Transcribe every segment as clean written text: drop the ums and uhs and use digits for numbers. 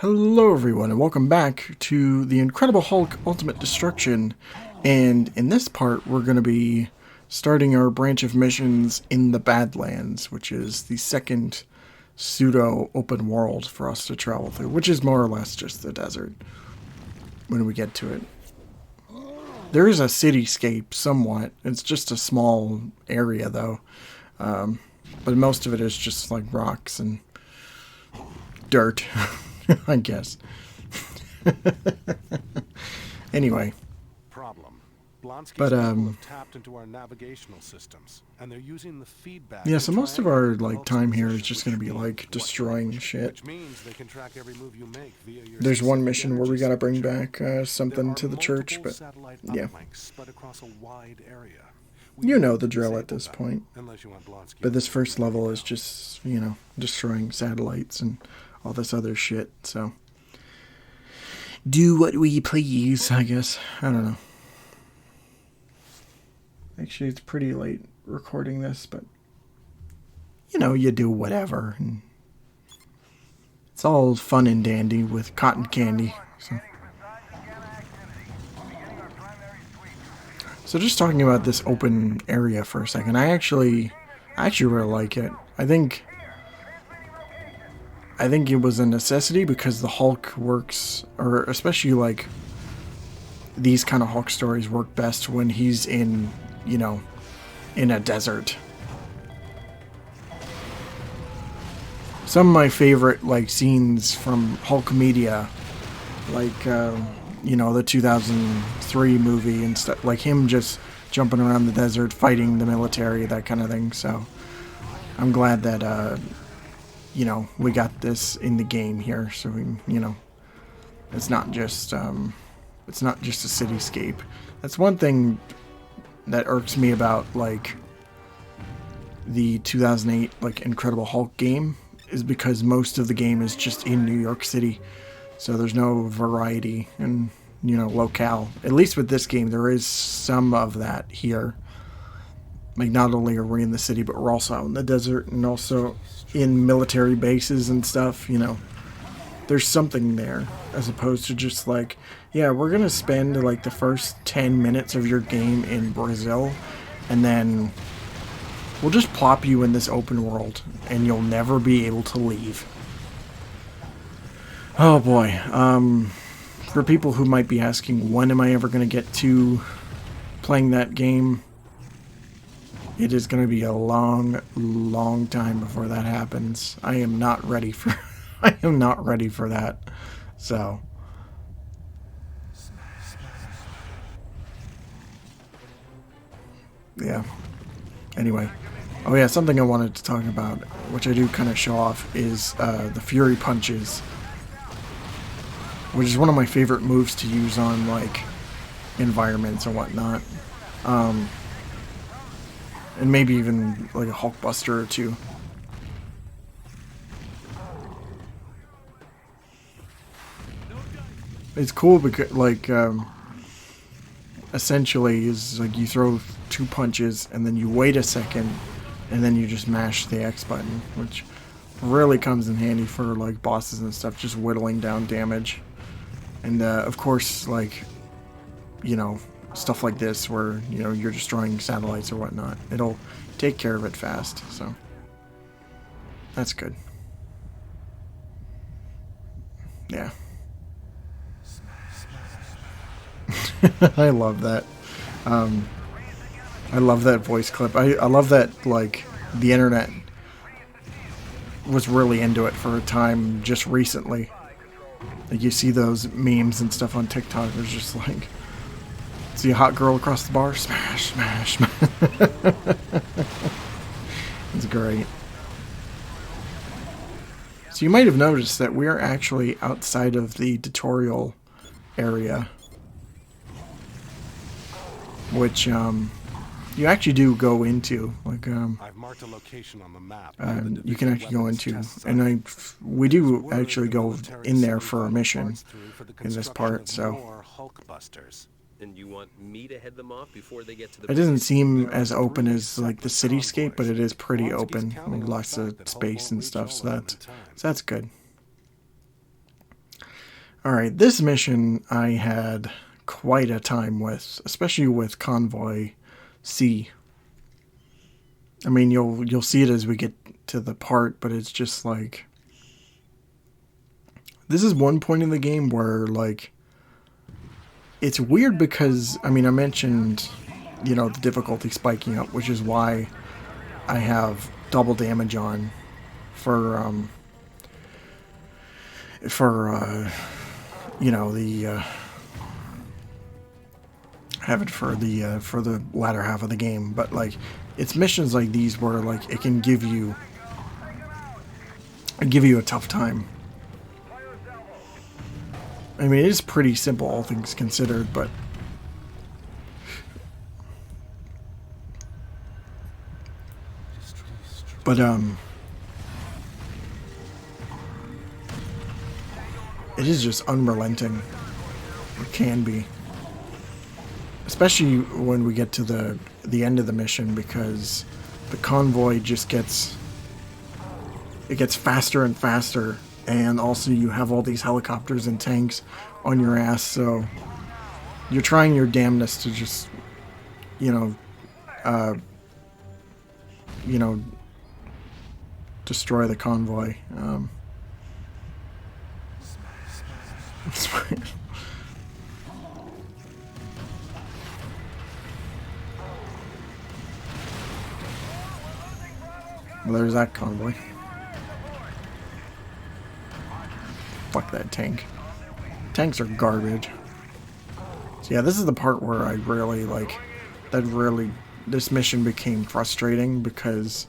Hello everyone and welcome back to the Incredible Hulk Ultimate Destruction, and in this part we're going to be starting our branch of missions in the Badlands, which is the second pseudo open world for us to travel through, which is more or less just the desert when we get to it. There is a cityscape somewhat, it's just a small area though, but most of it is just like rocks and dirt. I guess. Anyway. Problem. But tapped into our navigational systems, and they're using the feedback. yeah, so most of our time here is just gonna be like destroying shit. Which means they can track every move you make via your There's one mission where we gotta bring back something to the church, but yeah. Spread across a wide area. You know the drill at this point. Unless you want Blonsky. But this first level is just, you know, destroying satellites and all this other shit, so do what we please, I guess. I don't know. Actually, it's pretty late recording this, but you know, you do whatever. And it's all fun and dandy with cotton candy. So just talking about this open area for a second, I actually really like it. I think it was a necessity because the Hulk works, or especially like these kind of Hulk stories work best when he's in, you know, in a desert. Some of my favorite like scenes from Hulk media, like you know, the 2003 movie and stuff, like him just jumping around the desert, fighting the military, that kind of thing. So I'm glad that you know, we got this in the game here, so we, you know, it's not just a cityscape. That's one thing that irks me about like the 2008 like Incredible Hulk game, is because most of the game is just in New York City, so there's no variety and, you know, locale. At least with this game there is some of that here. Like, not only are we in the city, but we're also out in the desert and also in military bases and stuff, you know. There's something there, as opposed to just like, yeah, we're going to spend like the first 10 minutes of your game in Brazil, and then we'll just plop you in this open world, and you'll never be able to leave. Oh boy. For people who might be asking, when am I ever going to get to playing that game? It is going to be a long, long time before that happens. I am not ready for I am not ready for that. So yeah. Anyway. Oh yeah, something I wanted to talk about, which I do kind of show off, is the Fury Punches, which is one of my favorite moves to use on like environments and whatnot. And maybe even like a Hulkbuster or two. It's cool because like essentially is like you throw 2 punches and then you wait a second and then you just mash the X button, which really comes in handy for like bosses and stuff, just whittling down damage. And of course, like, you know, stuff like this where, you know, you're destroying satellites or whatnot, it'll take care of it fast, so that's good. Yeah. I love that. I love that voice clip. I love that, like, the internet was really into it for a time just recently. Like, you see those memes and stuff on TikTok, there's just like, see a hot girl across the bar? Smash, smash, smash. It's great. So you might have noticed that we're actually outside of the tutorial area, which you actually do go into. Like I've marked a location on the map. You can actually go into, and we do actually go in there for a mission in this part. So. And you want me to head them off before they get to the... It doesn't seem as open as like the cityscape, but it is pretty open. Like, lots of space and stuff, so that's good. Alright, this mission I had quite a time with, especially with Convoy C. I mean, you'll see it as we get to the part, but it's just like... This is one point in the game where, like... It's weird because, I mean, I mentioned, you know, the difficulty spiking up, which is why I have double damage on for you know, the have it for the latter half of the game. But like, it's missions like these where like it can give you a tough time. I mean, it is pretty simple, all things considered, but it is just unrelenting. It can be. Especially when we get to the end of the mission, because the convoy just gets faster and faster, and also you have all these helicopters and tanks on your ass, so you're trying your damnedest to just, you know, destroy the convoy. Well, there's that convoy. Fuck that tank. Tanks are garbage. So yeah, this is the part where I really, like, this mission became frustrating, because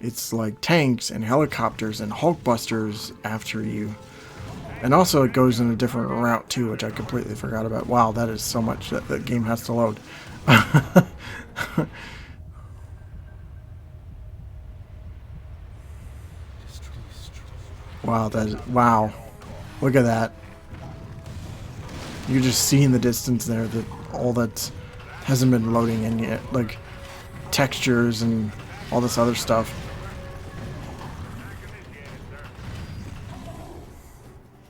it's like tanks and helicopters and Hulkbusters after you. And also it goes in a different route too, which I completely forgot about. Wow, that is so much that the game has to load. Wow, wow. Look at that. You just see in the distance there that all that hasn't been loading in yet, like textures and all this other stuff.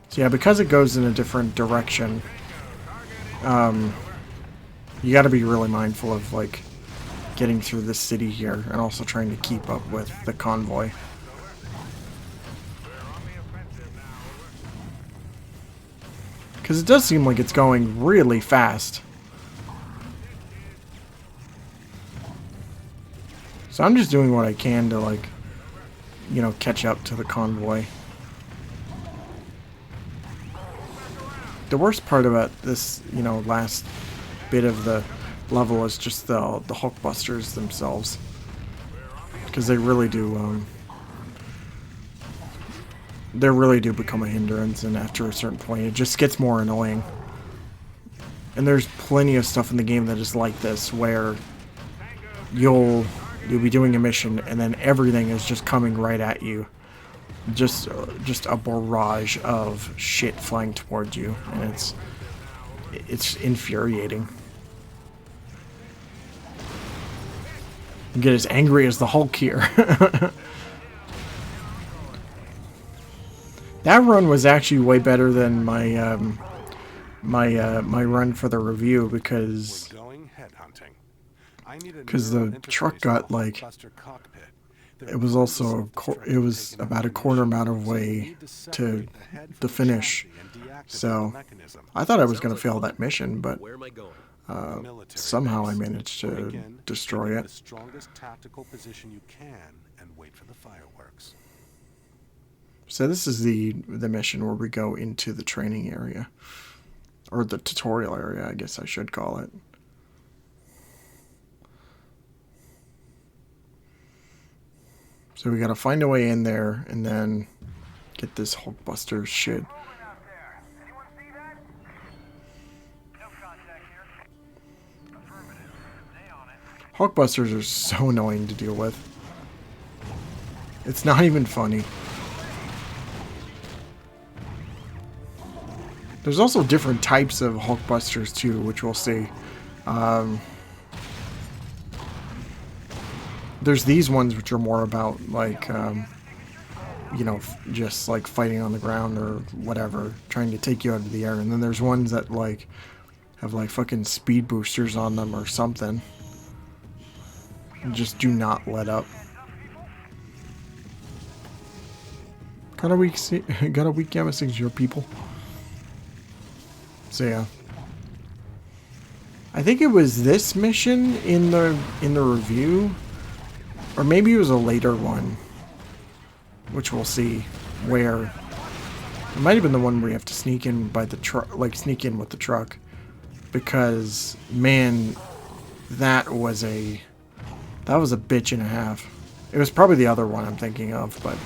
So yeah, because it goes in a different direction, you got to be really mindful of like getting through this city here, and also trying to keep up with the convoy. Because it does seem like it's going really fast. So I'm just doing what I can to, like, you know, catch up to the convoy. The worst part about this, you know, last bit of the level is just the Hulkbusters themselves. Because they really do, they really do become a hindrance, and after a certain point it just gets more annoying. And there's plenty of stuff in the game that is like this, where you'll be doing a mission and then everything is just coming right at you. Just a barrage of shit flying towards you, and it's infuriating. You get as angry as the Hulk here. That run was actually way better than my my run for the review, because the truck got, like, it was also it was about a quarter amount of way to the finish, so I thought I was going to fail that mission, but somehow I managed to destroy it. So this is the mission where we go into the training area, or the tutorial area, I guess I should call it. So we gotta find a way in there and then get this Hulkbuster shit. Hulkbusters are so annoying to deal with. It's not even funny. There's also different types of Hulkbusters too, which we'll see. There's these ones which are more about, like, you know, just like fighting on the ground or whatever, trying to take you out of the air. And then there's ones that like have like fucking speed boosters on them or something. And just do not let up. Got a weak gamma signature, people. So yeah. I think it was this mission in the review, or maybe it was a later one, which we'll see. Where it might have been the one where you have to sneak in by the truck, like sneak in with the truck, because man, that was a bitch and a half. It was probably the other one I'm thinking of, but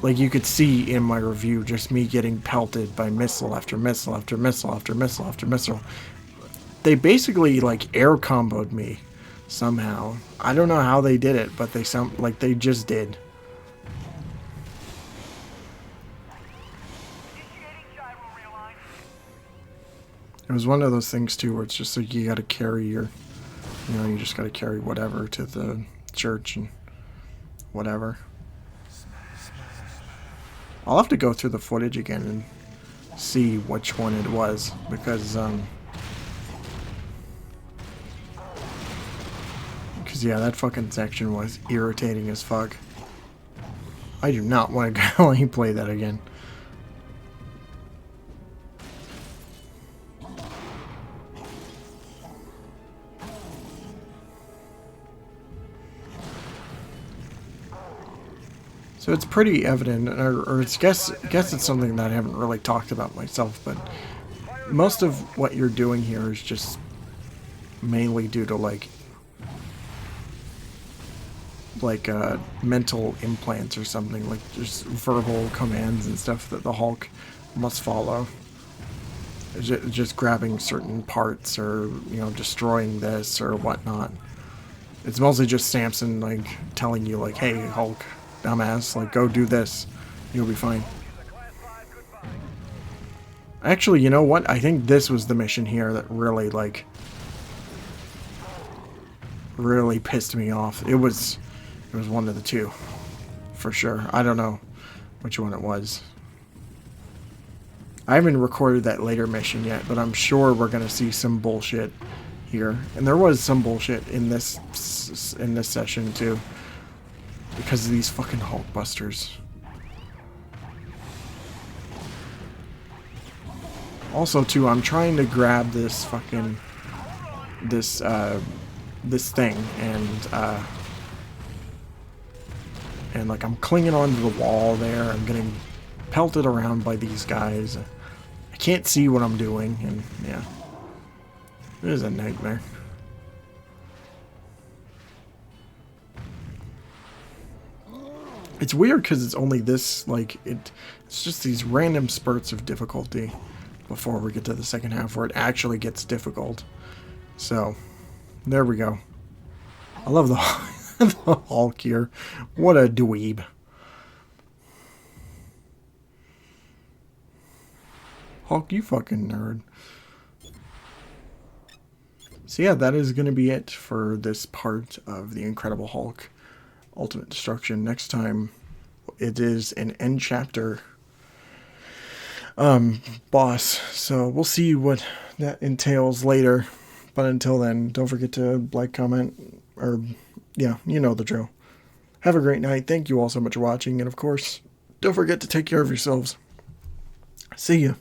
like you could see in my review, just me getting pelted by missile after missile after missile after missile after missile. They basically like air comboed me somehow. I don't know how they did it, but they just did. It was one of those things too where it's just like you gotta carry your, you know, you just gotta carry whatever to the church and whatever. I'll have to go through the footage again and see which one it was, because yeah, that fucking section was irritating as fuck. I do not want to go and play that again. So it's pretty evident, or it's guess it's something that I haven't really talked about myself, but most of what you're doing here is just mainly due to like mental implants or something, like just verbal commands and stuff that the Hulk must follow. Just grabbing certain parts, or you know, destroying this or whatnot. It's mostly just Samson like telling you like, hey Hulk, dumbass, like go do this, you'll be fine. Actually, you know what? I think this was the mission here that really really pissed me off. It was one of the two, for sure. I don't know which one it was. I haven't recorded that later mission yet, but I'm sure we're gonna see some bullshit here. And there was some bullshit in this session too, because of these fucking Hulkbusters. Also too, I'm trying to grab this fucking this thing, and like I'm clinging onto the wall there. I'm getting pelted around by these guys. I can't see what I'm doing, and yeah, it is a nightmare. It's weird because it's only this, like, it's just these random spurts of difficulty before we get to the second half where it actually gets difficult. So, there we go. I love the, the Hulk here. What a dweeb. Hulk, you fucking nerd. So yeah, that is going to be it for this part of the Incredible Hulk Ultimate Destruction. Next time, it is an end chapter boss. So we'll see what that entails later. But until then, don't forget to like, comment, or yeah, you know the drill. Have a great night. Thank you all so much for watching. And of course, don't forget to take care of yourselves. See ya.